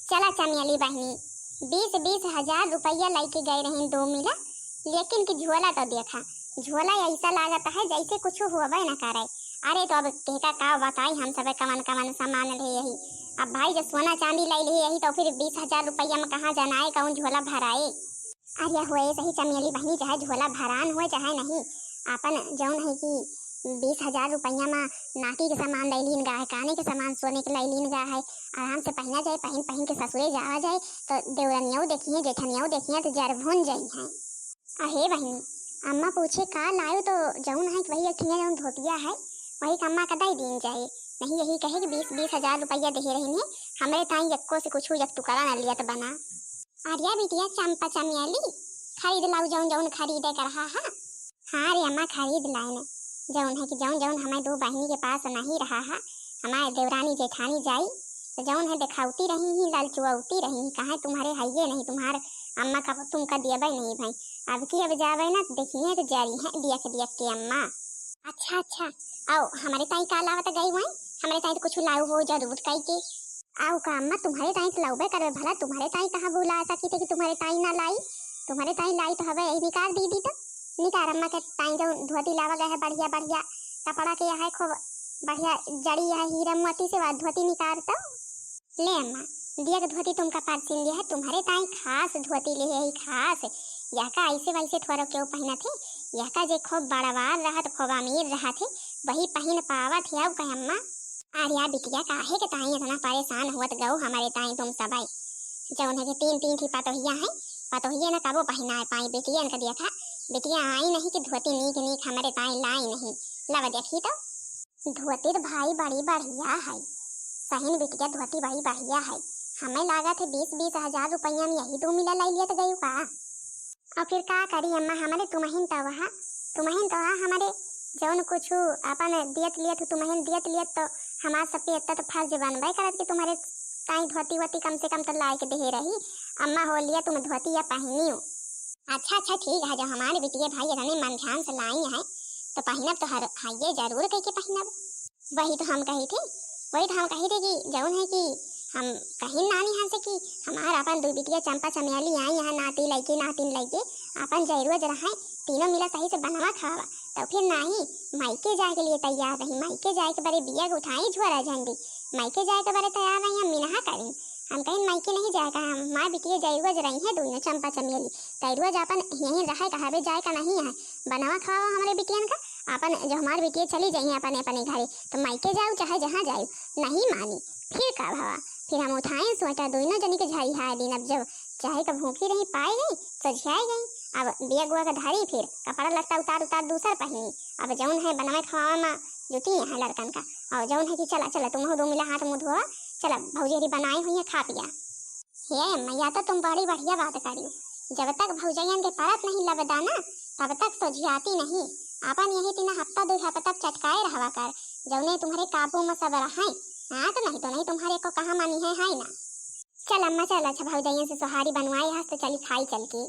चला चमेली बहनी 20-20 हजार रुपया लेके गए रही 2 मिला, लेकिन कि झोला तो देखा, झोला ऐसा लागता है जैसे कुछ हुआ ना करे। अरे तो अब कहता का बताई हम सब कमन कमन सामान ले यही। अब भाई जो सोना चांदी ले ली यही तो फिर 20 हजार रुपया में कहाँ जनाए कौन झोला भराए। अरे हुए सही चमेली बहनी, चाहे झोला भरान हो चाहे नहीं, अपन जौन है कि 20 हजार रुपया में नाटी के सामान ले लीन गा है, काने के सामान सोने के ले लीन गा है, आराम से पहना जाए, पहन पहन के ससुरे जावा जाए तो देवरनियाँ देखिए जेठनियाँ देखिए तो जर भून जाई हैं। अहे बहनी अम्मा पूछे का लायो तो जौन है कि वही अठिया जौन धोतिया है वही अम्मा का दई दीन जाए, नहीं यही कहे कि 20-20 हजार रुपया दे रही है हमरे ताई यक्को से कुछ एक टुकड़ा न लिया तो बना। अरिया बिटिया चंपा चमेली खरीद लाऊ जौन जौन खरीदे कर रहा है। हाँ रे अम्मा खरीद लाए ने, जौन है कि जौन जौन हमारे 2 बहनी के पास नहीं रहा है, हमारे देवरानी जेठानी जाई तो जौन है दिखावती रही ही लालचुआती रही, कहा तुम्हारे है ये नहीं तुम्हारे अम्मा का तुमका दिया नहीं भाई, अब की अब जावे ना देखिए तो जारी है दिया के अम्मा। अच्छा आओ हमारे ताई का लावत गई वही, हमारे ताई तो कुछ लाऊ हो जरूर कही के आओ का अम्मा, तुम्हारे ताई तो लाऊबे करे भला, तुम्हारे ताई कहाँ भूला सकी थे कि तुम्हारे ताई ना लाई, तुम्हारे ताई लाई तो हवे यही निकाल दीदी तो निकार अम्मा के ताई जो धोती लावा गए है बढ़िया बढ़िया कपड़ा के है खूब बढ़िया जड़ी है हीरा मोती से धोती निकाल तो ले अम्मा दिया के धोती तुमका पार सिल लिया है, तुम्हारे ताई खास धोती ले है खास, यह का ऐसे वैसे थोड़ा क्यों पहना थे, यह का जे खूब बड़वार रहा तो खूब अमीर रहा थे वही पहन पावत है। कहे अम्मा आर्या बिटिया काहे के ताई इतना परेशान हुआ गौ हमारे ताई तुम सब जौन है कि 3-3 थी पतोहिया है, पतोहिया ना कबो पहना है पाई बेटिया ने देखा बेटिया आई नहीं कि धोती नीक नीक हमारे ताई लाई नहीं, लव देखी तो धोती तो भाई बड़ी बढ़िया है, सही बिटिया धोती बड़ी बढ़िया है, हमें लगा थे 20-20 हजार रुपया में यही 2 मिला ले लिया तो गई का। और फिर का करी अम्मा हमारे तुम्हें तो हमारे जौन कुछ अपन दियत लियत तुम्हें दियत लियत तो हमारे सब पे इतना तो फर्ज बनबे करत कि तुम्हारे ताई धोती वोती कम से कम तो ला के दे रही, अम्मा हो लिया तुम धोती या पहनी हो। अच्छा ठीक है, जो हमारे बिटिया भाई इतने मन ध्यान से लाई है तो पहनब तो हर ये जरूर कह के पहनब, वही तो हम कही थे कि जौन है कि हम कहीं नानी यहाँ से कि हमारा अपन 2 बिटिया चंपा चमेली आई यहाँ नातिन लैके अपन जरूर रहा तीनों मिला सही से बनावा खावा, तो फिर नहीं मायके जाए के लिए तैयार रही, मायके जाए के बारे बिया उठाई झोरा झंडी, मायके जाए के बारे तैयार रही हम मिनहा करें, हम कहीं मायके नहीं जाएगा, हमारे बिटिया जरूर रही है दोनों चंपा चमेली तैरुआ अपन यहीं रहे कहावे जाए का नहीं है बनावा खावा हमारे बिटियन का, अपन जो हमारे बिटिया चली जाइए अपने अपने घरे तो मायके जाओ चाहे जहाँ जाओ, नहीं मानी फिर का भावा, फिर हम उठाए सोचा दोनों जनी के झाई हाय दिन, अब जब चाहे तो भूखी रही पाए गई तो झियाई गई, अब बिया गुआ का धारी फिर कपड़ा लगता उतार दूसर पहनी, अब जौन है बनावे खावा में जुटी है लड़कन का, और जौन है कि चला तुम 2 मिला हाथ मुँह धोआ चला भौजेरी बनाई हुई है खा पिया। हे मैया तो तुम बड़ी बढ़िया बात करियो, जब तक भौजैयन के परत नहीं लबदाना तब तक सोझियाती नहीं, अपन यही 3 हफ्ता 2 हफ्ता तक चटकाए रहवा कर, जौने तुम्हारे काबू में सब रहा हाँ तो नहीं तुम्हारे को कहाँ मानी है ना। चल अम्मा चल, अच्छा भौजैयन से सोहारी बनवाई है तो चली खाई चल के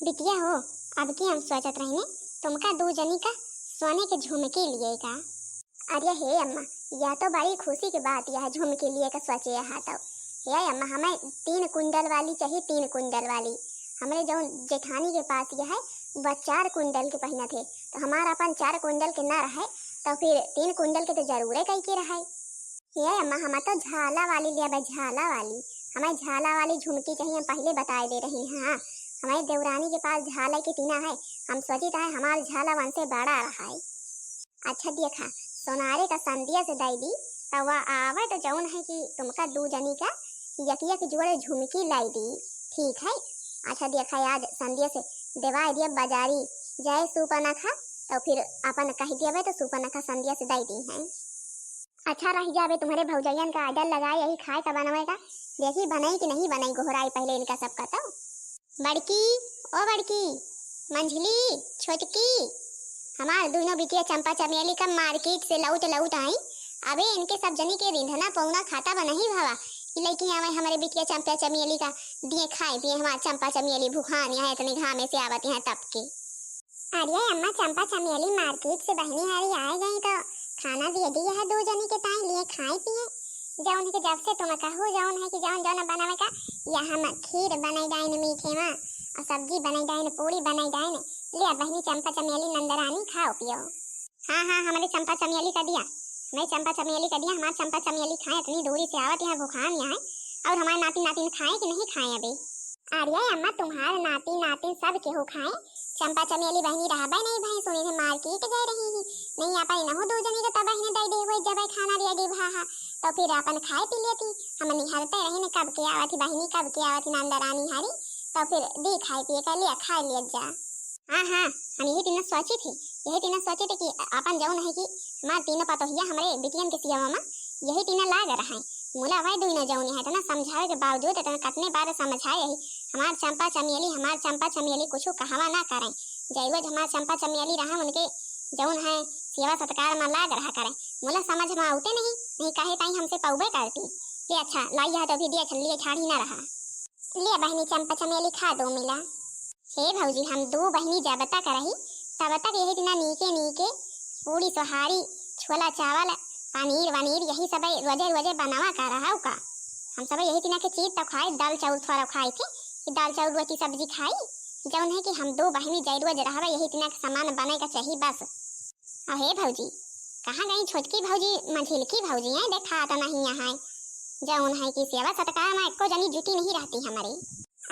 बिटिया हो, अब की हम सोचत रहने तुमका 2 जनी का सोने के झुमके लिए का। अरे हे अम्मा यह तो बड़ी खुशी की बात यह झुमके लिए का सोचे है, तो हे अम्मा हमें 3 कुंडल वाली चाहिए, 3 कुंडल वाली, हमारे जो जेठानी के पास यह है वह 4 कुंडल के पहना थे, तो हमारा अपन 4 कुंडल के ना रहे तो फिर 3 कुंडल के तो जरूर कहीं के रहे। ये अम्मा हम तो झाला वाली लिया झाला वाली, हमें झाला वाली झुमकी चाहिए, हम पहले बताए दे रही हैं। हाँ हमारी देवरानी के पास झाला की टीना है, हम सोची था हमारा झाला वन से बड़ा रहा है। अच्छा देखा सोनारे का संदिया से दई दी तो वह आवे तो जौन है कि तुमका 2 जनी का यकिया के जोड़े झुमकी लाई दी, ठीक है। अच्छा देखा आज संदिया से देवाई दिया बाजारी जाए सुपनखा तो फिर अपन कह दिया तो सुपनखा संदिया से दई दी है। अच्छा रह जावे तुम्हारे भौजैयन का आर्डर लगाए यही खाए का बनवेगा, देखी बनाई कि नहीं बनाई गोहराई पहले इनका सबका तो। बड़की ओ बड़की मंझली छोटकी हमारे दोनों बिटिया चंपा चमेली का मार्केट से लौट आई, अबे इनके सब जनी के रिंधना पौना खाता बना ही भावा लेकिन आवे हमारे बिटिया चंपा चमेली का दिए खाए पिए, हमारे चंपा चमेली भूखान यहाँ इतने घामे से आवत यहाँ तब के। अरे अम्मा चंपा चमेली मार्केट से बहनी हारी आए गई तो खाना दे दिया है 2 जनी के ताई लिए खाए पिए, जौन है कि जब से तुम कहू जौन है कि जौन जौन बनावे का या हम खीर बनाई डाइन मीठे में और सब्जी बनाई डाइन पूरी बनाई डाइन ले बहनी चंपा चमेली नंदरानी खाओ पियो। हाँ हाँ हमारे चंपा चमेली का दिया, हमारे चंपा चमेली का दिया, हमारे चंपा चमेली खाए इतनी दूरी से आवत यहाँ भूखान यहाँ और हमारे नाती नातिन खाए कि नहीं खाए अभी। अरे अम्मा तुम्हारे नाती नातिन सब केहू खाए, चंपा चमेली बहनी रहबा नहीं भाई सुनी से मार्केट गए रही ही नहीं आ पाई न हो दो जनी के तब बहने दे दे हुए जब खाना रेडी भा तो फिर अपन खाए पी लेती। हम निहारते रहे न कब के आवत बहनी कब के आवत नंदरानी हारी तो फिर दी खाए पिए का लिया खा लिया जा। हाँ हाँ हम यही तीनों सोची थी, यही तीनों सोचे थे कि अपन जौन है कि हमारे तीनों पतोहिया हमारे बिटियन के सिया मामा यही तीनों लाग रहा है मुला भाई दुई न जौनी है तना समझावे के बावजूद तना कितने बार समझाए यही हमार चंपा चमेली कुछ कहवा ना करें जैवज हमार चंपा चमेली रहा उनके जौन है सेवा सत्कार में लाग रहा करें मुला समझ में आते नहीं काहे ताई हमसे पौबे करती ये अच्छा लाई है तो भी दिया चल लिए ठाड़ी ना रहा ले बहनी चंपा चमेली खा दो मिला। हे भौजी हम दो बहनी जबता करही तब तक यही दिना नीके नीके पूरी सोहारी छोला चावल पनीर वनीर यही सब रोजे रोजे बनावा कर रहा का हम सब यही दिना के चीज तो खाए दाल चावल थोड़ा खाए थे कि दाल चावल रोटी सब्जी खाई जौन है कि हम दो बहनी जय रोज रहा यही दिना के सामान बने का चाहिए बस। और हे भौजी कहाँ गई छोटकी भौजी मंझिलकी भौजी है देखा तो नहीं यहाँ जौन है कि सेवा सत्कार में एको जनी जुटी नहीं रहती हमारी।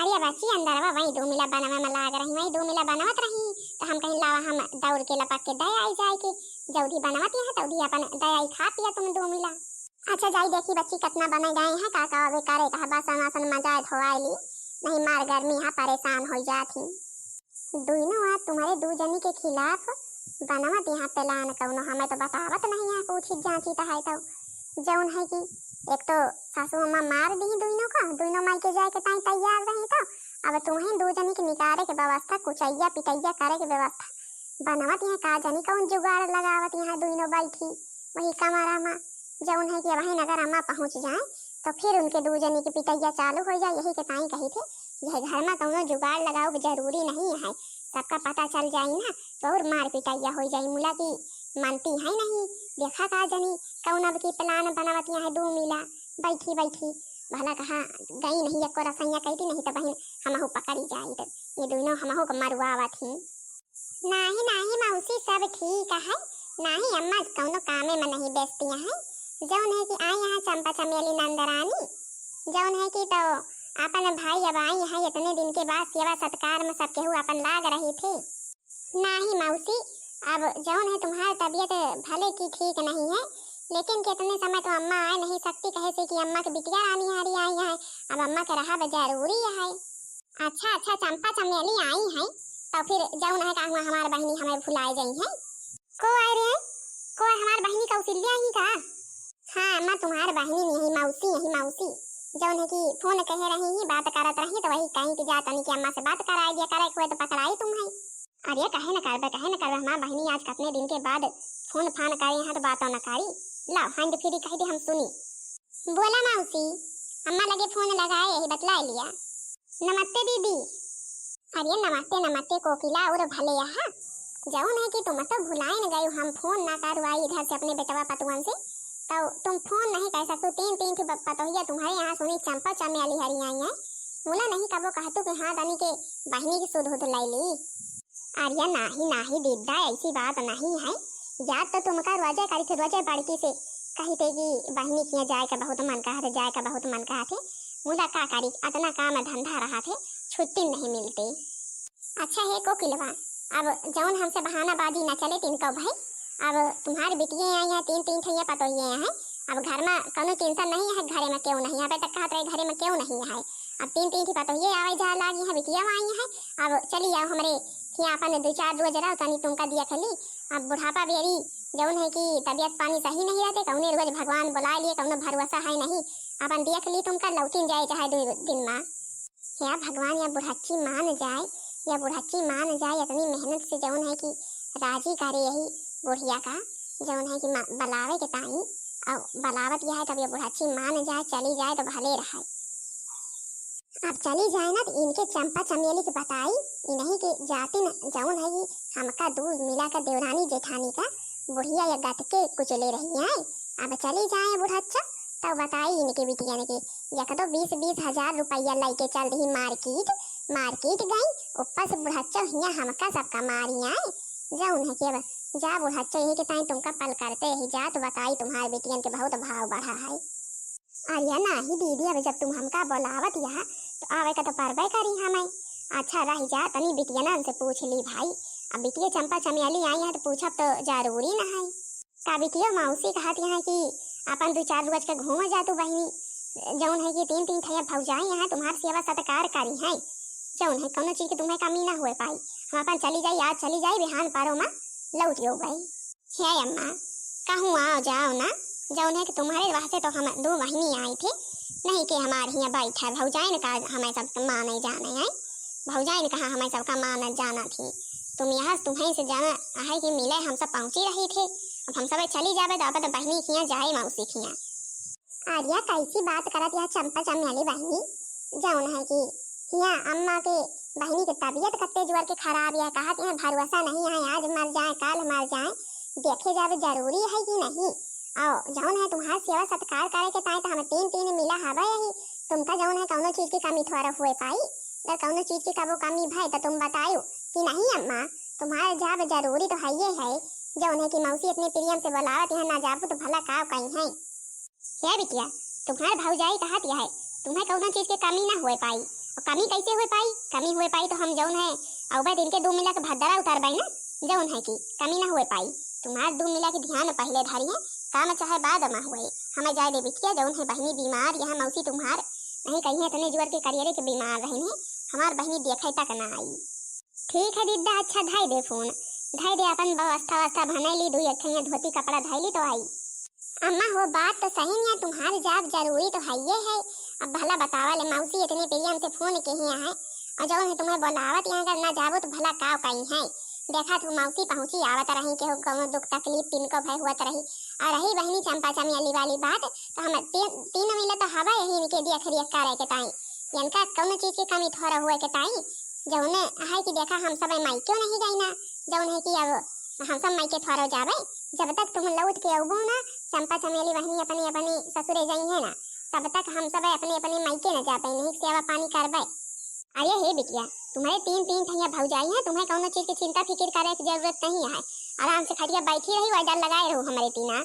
अरे बच्ची अंदर वही दो मिला बनावा में लाग रही वही दो मिला बनावत रही तो हम कहीं लावा हम दौड़ के लपक के दया आई जाए के जल्दी बनावती है तौदी अपन दया आई खा पिया तुम दो मिला। अच्छा जाई देखी बच्ची कितना बने गए हैं काका वे करे कहा बासन वासन मजा धोवाई ली नहीं मार गर्मी यहाँ परेशान हो जाती दोनों आज तुम्हारे दो जनी के खिलाफ बनावत यहाँ प्लान कौनो हमें तो बतावत नहीं है पूछी जांची तो है तो जौन है कि एक तो सासू अम्मा मार दी दोनों का दोनों माई के जाए के ताई तैयार रही तो अब तुम्हें दो जनी के निकाले के व्यवस्था कुचैया पिटैया करे के व्यवस्था बनावत यहाँ का जनी कौन जुगाड़ लगावत यहाँ दोनों बैठी वही कमरा में जौन है कि वही नगर अम्मा पहुँच जाए तो फिर उनके दो जनी की पिटैया चालू हो जाए यही के ताई कही थे यह घर में कौनो जुगाड़ लगाओ जरूरी नहीं है सबका पता चल जाए ना तो और मार पिटैया हो जाए मुला की मानती है नहीं देखा का जनी कौन अब की प्लान बनावत यहाँ दो मिला बैठी बैठी भला कहा गई नहीं एको रसैया कहती नहीं तो बहन हमहू पकड़ी जाई तो ये दोनों हमहू को मरवावा थी नाही नाही मौसी सब ठीक है नाही अम्मा कौनो कामे में नहीं बेचती है जौन है कि आई यहाँ चंपा चमेली नंदरानी जौन है कि तो अपन भाई अब आई है इतने दिन के बाद सेवा सत्कार में सब केहू अपन लाग रही थे। नाही मौसी अब जौन है तुम्हारी तबीयत भले की ठीक नहीं है लेकिन कितने समय तो अम्मा आ नहीं सकती कहे से कि अम्मा की बिटिया रानी हारी आई है अब अम्मा का रहा जरूरी है। अच्छा अच्छा चंपा चमेली आई है तो फिर जौन है कहूँ हमारी बहनी हमें भुलाई गई है को आ रहे हैं को हमारी बहनी कौशल्या ही का। हाँ अम्मा तुम्हारी बहनी यही मौसी जौन है कि फोन कहे रही ही बात करत रही तो वही कहीं की जात नहीं कि अम्मा से बात कराई दिया करे कोई तो पकड़ाई तुम्हें। अरे कहे न करबे हमार बहनी आज कितने दिन के बाद फोन फान करे हैं तो बातों न करी लाओ हंड फिरी कह दे हम सुनी। बोला मौसी अम्मा लगे फोन लगाए यही बतला लिया। नमस्ते दीदी। अरे नमस्ते नमस्ते कोकिला और भले यहाँ जौन है कि तुम तो भुलाए न गई हम फोन ना करवाई इधर से अपने बेटवा पतुअन से तो तुम फोन नहीं कर सकते तीन की पतोहिया तुम्हारे यहाँ सुनी चंपा चमेली हरी आई है बोला नहीं कबो कहतु कि हाँ दनी के बहनी की सुध लाई ली। अरे नाही दीदा ऐसी बात नहीं है याद तो तुमका रोजे करी थे रोजे बड़की से कही थे कि बहनी की जाए का बहुत मन कहा थे जाए का बहुत मन कहा थे मुदा का करी इतना काम धंधा रहा थे छुट्टी नहीं मिलती। अच्छा है कोकिलवा अब जौन हमसे बहानाबाजी न चले तिनको भाई अब तुम्हारी बिटिया आई है तीन ठैया पतोहिया हैं अब घर में कोनो टेंशन नहीं है घरे में क्यों नहीं अबे तक कहत रहे घरे में क्यों नहीं है अब तीन की पतोहिया आवे जा लागी है बिटिया आई है अब चली आओ हमरे कि अपन दो चार रोज रहो तनी तुमका दिया खली अब बुढ़ापा बेरी जौन है कि तबियत पानी सही नहीं रहते कौने रोज भगवान बुला लिए कौनो भरोसा है नहीं अपन देख ली तुमका लौटिन जाए चाहे 2 दिन में या भगवान या बुढ़ाची मान जाए इतनी मेहनत से जौन है कि राजी करे यही बुढ़िया का जौन है कि बलावे के ताई और बलावत यह है तब ये बुढ़ाची मान जाए चली जाए तो भले रहे। अब चली जाए ना तो इनके चंपा चमेली की बताई इन्हीं के जाती न जौन है कि हमका दूध मिला कर देवरानी जेठानी का बुढ़िया या गट के कुछ ले रही है अब चली जाए बुढ़ाचा तो बताई इनके बिटिया ने के या तो 20-20 हजार रुपया लेके चल रही मार्केट। मार्केट गई ऊपर से बुढ़ाचा हिया हमका सबका मारी आए जाऊन है के बस जा बुढ़ाचा यही के ताई तुमका पल करते ही जा। तो बताई तुम्हारे बेटियन के बहुत भाव बढ़ा है। अरे नहीं दीदी अब जब तुम हमका बोलावत यहाँ तो आवे का तो परबे करी हमें। अच्छा रह जा तनी बिटिया से पूछ ली भाई। अब बिटिया चंपा चमेली आई है तो पूछब तो जरूरी न है का बिटिया मौसी कहत यहाँ की अपन 2-4 रोज के घूम जा तू बहनी जौन है कि 3-3 ठैया भौजाई यहाँ तुम्हार सेवा सत्कार करी है जौन है कौनो चीज के तुम्हें कमी ना हो पाई। हम अपन चली जाई आज चली जाई बिहान पारो में लौट गई भाई। हे अम्मा कहूँ आओ जाओ ना जौन है कि तुम्हारे वास्ते तो हम 2 महीने आई थे नहीं कि हमारे यहाँ बैठा भौजाई ने कहा हमें सबका माने जाने है। भौजाई ने कहा हमें सबका माना जाना थी तुम यहाँ तुम्हें से जाना है कि मिले हम सब पहुँची रही थे। अब हम सब चली जावे तो अपन बहनी खिया जाए मौसी खिया। आर्या कैसी बात करत यह चंपा चमेली बहनी जौन है कि हिया अम्मा के बहनी के तबीयत कत्ते जोर के खराब है कहत यहाँ भरोसा नहीं है आज मर जाए कल मर जाए देखे जावे जरूरी है कि नहीं। और जौन है तुम्हारा सेवा सत्कार करे के ताई तो हमें 3-3 मिला हवा यही तुमका जौन है कौनो चीज की कमी थोड़ा हुए पाई अगर कौनो चीज की कबो कमी भाई तो तुम बतायो कि नहीं अम्मा तुम्हारे जाब जरूरी तो है ये है जौन है कि मौसी अपने प्रियम से बुलावत यहाँ ना जाबू तो भला काव कहीं है। क्या बिटिया तुम्हारे भौजाई कहत यह है तुम्हें कौनो चीज की कमी ना हुए पाई और कमी कैसे हुए पाई कमी हुए पाई तो हम जौन है अब दिन के 2 मिला के भद्दरा उतार बाई ना जौन है कि कमी ना हुए पाई तुम्हारे 2 मिला के ध्यान पहले धरी है काम चाहे बाद में हुए हमें जाए दे बिटिया जौन है बहनी बीमार यहाँ मौसी तुम्हार नहीं कहीं है तने जोर के करियर के बीमार रही है हमार बहनी देखे तक ना आई। ठीक है दीदा अच्छा धाई दे फोन धाई दे अपन व्यवस्था बनैली 2 अठैया धोती कपड़ा धैली तो आई। अम्मा हो बात तो सही है तुम्हारे जाब जरूरी तो है ये है। अब भला बतावा ले मौसी इतने प्रियम से फोन के ही है और जौन है तुम्हें बुलावत यहाँ कर ना जाबो तो भला काव कहीं है। देखा तू मौसी पहुंची आवत रही के कौनो दुख तकलीफ तिनको भय हुआ रही और रही बहनी चंपा चमेली वाली बात तो हम 3 मिले तो हवा यही के देख रेख करे के ताई इनका कौनो चीज की कमी थोड़ा हुए के ताई जौने है कि देखा हम सब माई क्यों नहीं गई ना जौन है कि अब हम सब माई के थोड़ा जावे जब तक तुम लौट के अबो ना चंपा चमेली बहनी अपनी अपनी ससुरे जाई है ना तब तक हम सब अपने अपने माई के न जा पाई नहीं सेवा पानी करवाए। अरे हे बिटिया तुम्हारे 3-3 ठैया भौजाई है तुम्हें कौनो चीज की चिंता फिक्र करे की जरूरत नहीं है। आराम से खटिया बैठी रही वजन लगाए रहो हमारे तीना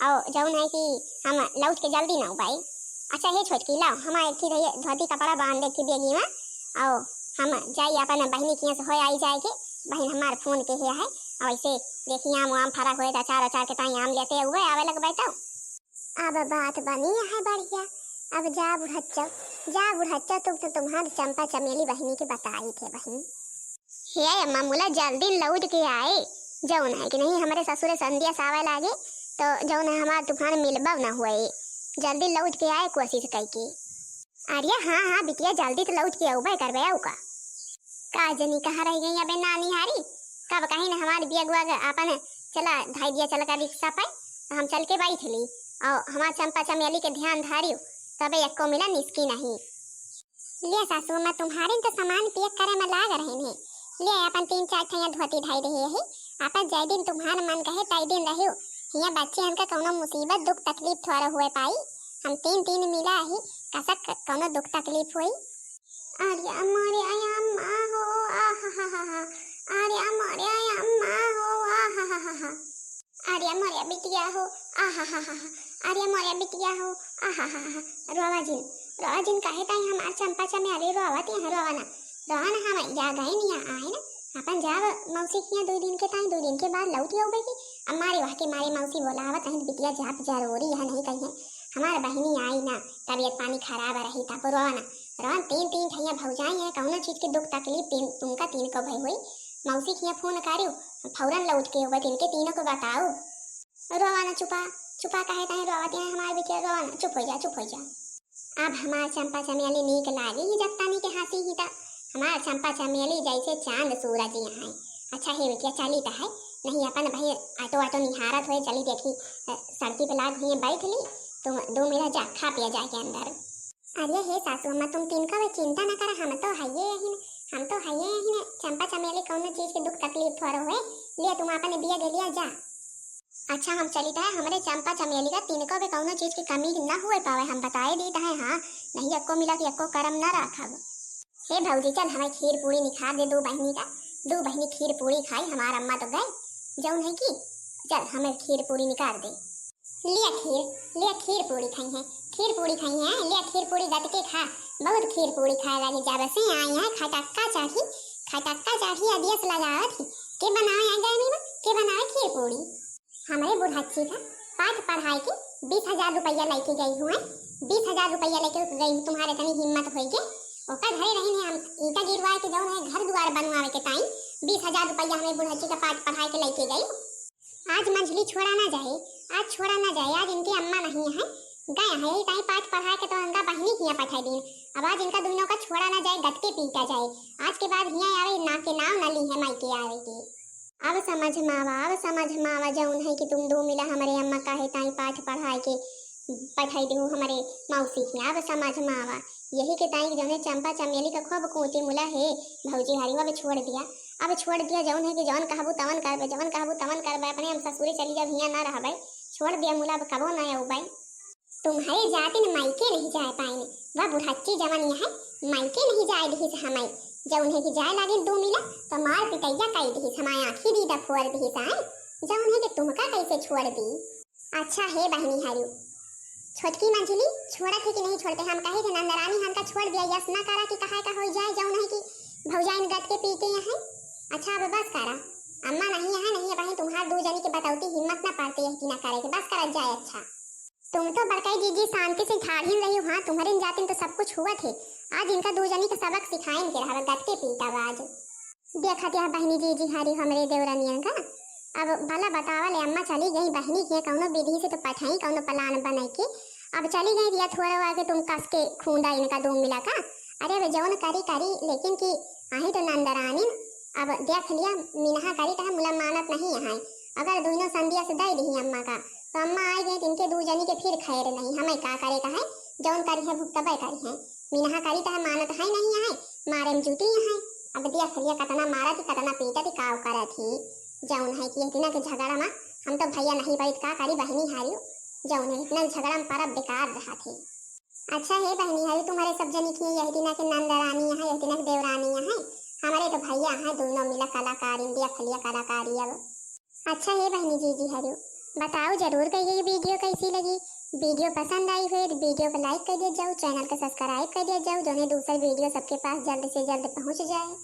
और जौन है कि हम लौट के जल्दी ना उपाई। अच्छा हे छोटकी लाओ हमारे एक रही धोती कपड़ा बांध दे की बेगी में और हम जाई अपन बहनी की से हो आई जाए के बहन हमार फोन के है और ऐसे देखिए आम फरक हुए अचार के ताई आम लेते हुए आवे लग बैठो। अब बात बनी है बढ़िया अब जा बुढ़च्चा तुम तो तुम्हारी चंपा चमेली बहनी के बताई थे बहन। हे अम्मा मुला जल्दी लौट के आए जौन है कि नहीं हमारे ससुरे संध्या सावे लागे तो जौन है हमारा तूफान मिलबा ना हुए जल्दी लौट के आए कोशिश करके। अरे हाँ बिटिया जल्दी तो लौट के आऊबे करबे आऊ का जनी कहाँ रह गई अबे नानी हारी कब कहीं ना हमारी बिया गुआ अपन चला धाई दिया चल कर रिक्शा पे हम चल के बैठ ली और हमारा चंपा चमेली के ध्यान धारियो तबे एक को मिला निस्की नहीं। ले सासू मैं तुम्हारे तो सामान पैक करे में लाग रहे हैं ले अपन 3-4 ठैया धोती धाई रही है अपन जय दिन तुम्हारा मन कहे तय दिन रहियो हिया बच्चे हमका कौनो मुसीबत दुख तकलीफ थोड़ा हुए पाई हम 3 मिला ही कसक कौनो दुख तकलीफ हुई। अरे मोरे अम्मा हो आहा अरे मोरे अम्मा हो आहा अरे मोरे बिटिया हो आहा अरे मोरे बिटिया हो आहा रोवाजिन कहे ताई हमार चंपा चमेली रोवत है रोवाना हम जा गए नहीं आए ना अपन जाब मौसी किया 2 दिन के ताई 2 दिन के बाद लौटी हो गई हमारे वहाँ के मारे मौसी बोलावत है बिटिया जाप जरूरी है नहीं कहीं हमार बहनी आई ना तबीयत पानी खराब रही तब रोवान 3 ठैया भौजाई है कौनो चीज के दुख तकलीफ तुमका 3 को भई हुई मौसी किया फोन करियो फौरन लौट के होगा 3 के 3 को बताओ। रोवाना चुपा कहे ताई रोवत है हमारे बिटिया रोवाना चुप हो जा। अब हमार चंपा चमेली नीक लागे ही जब तानी के हंसी ही ता हमार चंपा चमेली जैसे चांद सूरज यहाँ है। अच्छा हे बिटिया चली तो है नहीं अपन भाई आटो निहारत हुए चली देखी सड़की पे लाग हुई बैठ ली तुम 2 मेरा जा खा पिया जाए के अंदर। अरे हे सासू अम्मा तुम 3 का चिंता न करा हम तो है ही चंपा चमेली कौनो चीज के दुख तकलीफ थोड़ा हुए ले तुम अपन बिया दे लिया जा। अच्छा हम चलित है हमारे चंपा चमेली का तिनको के कौनो चीज की कमी न हुए पावे, हम बताए देते हैं। हाँ नहीं अक्को मिला कि अक्को करम न रखब। हे भौजी चल हमें खीर पूरी निखार दे दो बहनी का, दो बहनी खीर पूरी खाई, हमारा अम्मा तो गए जौन है की, चल हमें खीर पूरी निकाल दे। लिया खीर पूरी खाई है, खीर पूरी खाई है, लिया खीर पूरी गट के खा, बहुत खीर पूरी खाए लगी जब से आई है। खटक्का चाही अदियस लगावत ही के बनाए आ गए नहीं के बनाए खीर पूरी। हमारे बुढ़ाची था पाठ पढ़ाई के 20,000 रुपया लेके गई हूँ, 20,000 रुपया लेके गई हूँ। तुम्हारे तनी हिम्मत होई के ओकर घरे रही ने हम ईटा गिरवाए के जौन है घर द्वार बनवावे के टाइम 20,000 रुपया हमें बुढ़ाची का पाठ पढ़ाई के लेके गई। आज मंझली छोड़ा ना जाए, आज छोड़ा ना जाए, आज इनकी अम्मा नहीं है गए है ताई पाठ पढ़ा के तो इनका बहनी हिया पठाई दिन। अब आज इनका दोनों का छोड़ा ना जाए, गटके पीटा जाए। आज के बाद हिया आवे ना के नाम न ली है मायके आवे की। अब समझ मावा जौन है कि तुम दो मिला हमारे अम्मा का है ताई पाठ पढ़ाई के पठाई दू हमारे मौसी की। अब समझ मावा यही के ताई जौन है चंपा चमेली का खूब कोची मुला है भौजी हरी अब छोड़ दिया, अब छोड़ दिया जौन है कि जौन कहबू तवन करबे, जौन कहबू तवन करबे, अपने हम ससुरे चली जब हिया ना रहबे, छोड़ दिया मुला अब कबो ना आऊबे। तुम्हारे जाते न मायके नहीं जाए पाएंगे, वह बुढ़ाची जवानी है मायके नहीं जाए दिही से हमें जौन है कि जाए लागे दो मिला तो मार पिटैया कई दिही हमारे आँखी दी फोड़ दिही साए जौन है कि तुमका कैसे छोड़ दी। अच्छा है बहनी हरियो छोटकी मंझली छोड़ा थी कि नहीं छोड़ते, हम कहे थे नंदरानी हमका छोड़ दिया, यस ना करा कि कहा का हो जाए जौन है कि भौजाइन गट के पीते हैं। अच्छा अब बस करा, अम्मा नहीं है बहन तुम्हार दो जनी के बताउती हिम्मत ना पाते है कि ना करे के बस करा जाए। अच्छा तुम तो बड़काई जीजी शांति से ठाड़िन रही हो, हाँ तुम्हारे जातिन तो सब कुछ हुआ थे, आज इनका दो जनी का सबक सिखाएं के रहा गट के पीता आज देखा क्या बहनी जीजी हारी हमारे देवरानियन का। अब भला बतावा ले अम्मा चली गई बहनी के कौनो विधि से तो पठाई कौनो प्लान बनाई के अब चली गई दिया थोड़ा आगे तुम कस के खूंदा इनका दो मिला का। अरे वे जौन करी लेकिन कि आही तो नंदरानी अब देख लिया मिनहा करी तो मुला मानत नहीं है, अगर दोनों संधिया से दे दी अम्मा का तो अम्मा आई गई इनके दो जनी के फिर खैर नहीं, हमें का करे का है जौन करी है भुगतबे करी है, मिनहा करी तो मानत है नहीं है मारे में जुटी है। अब देख लिया कतना मारा थी कतना पीटा थी काव करा थी जौन है कि इतना के झगड़ा में हम तो भैया नहीं बैठ का करी बहनी हारियो जौन है इतना झगड़ा में पर बेकार रहा थी। अच्छा है बहनी हारी तुम्हारे सब जनी की यही दिना के नंदरानी है यही दिना के देवरानी है, हमारे तो भैया हैं दोनों मिला कलाकारी देख लिया कलाकारी। अब अच्छा है बहनी जीजी हरियो बताओ जरूर कहिए ये वीडियो कैसी लगी, वीडियो पसंद आई हो तो वीडियो को लाइक कर दिया जाओ, चैनल को सब्सक्राइब कर दिया जाओ, जो दूसरा वीडियो सबके पास जल्द से जल्द पहुंच जाए।